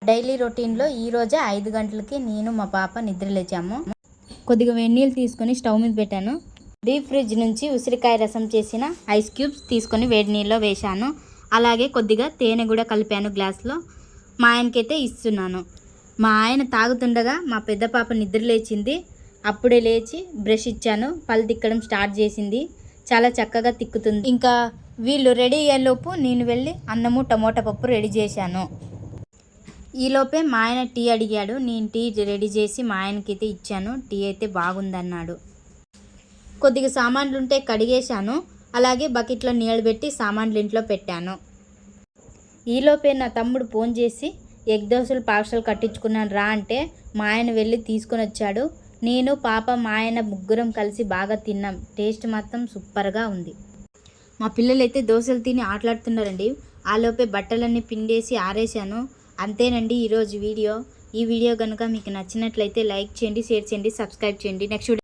Daily రొటీన్లో ఈరోజే 5 గంటలకి నేను మా పాప నిద్ర లేచాము. కొద్దిగా వేడినీళ్ళు తీసుకొని స్టవ్ మీద పెట్టాను. డీప్ ఫ్రిడ్జ్ నుంచి ఉసిరికాయ రసం చేసిన ఐస్ క్యూబ్స్ తీసుకొని వేడి నీళ్ళలో వేశాను. అలాగే కొద్దిగా తేనె కూడా కలిపాను గ్లాస్లో. మా ఆయనకైతే ఇస్తున్నాను. మా ఆయన తాగుతుండగా మా పెద్ద పాప నిద్ర లేచింది. అప్పుడే లేచి బ్రష్ ఇచ్చాను. పళ్ళు తిక్కడం స్టార్ట్ చేసింది. చాలా చక్కగా తిక్కుతుంది. ఇంకా వీళ్ళు రెడీ అయ్యేలోపు నేను వెళ్ళి అన్నము టమోటా పప్పు రెడీ చేశాను. ఈలోపే మా ఆయన టీ అడిగాడు. నేను టీ రెడీ చేసి మా ఆయనకైతే ఇచ్చాను. టీ అయితే బాగుందన్నాడు. కొద్దిగా సామాన్లు ఉంటే కడిగేశాను. అలాగే బకెట్లో నీళ్ళు పెట్టి సామాన్లు ఇంట్లో పెట్టాను. ఈలోపే నా తమ్ముడు ఫోన్ చేసి ఎగ్ దోశలు పార్సల్ కట్టించుకున్నాను రా అంటే మా ఆయన వెళ్ళి తీసుకొని వచ్చాడు. నేను పాప మా ఆయన ముగ్గురం కలిసి బాగా తిన్నాం. టేస్ట్ మాత్రం సూపర్గా ఉంది. మా పిల్లలైతే దోశలు తిని ఆటలాడుతున్నారండి. ఆలోపే బట్టలన్నీ పిండేసి ఆరేసాను. అంతేనండి ఈరోజు వీడియో. ఈ వీడియో కనుక మీకు నచ్చినట్లయితే లైక్ చేయండి, షేర్ చేయండి, సబ్స్క్రైబ్ చేయండి. నెక్స్ట్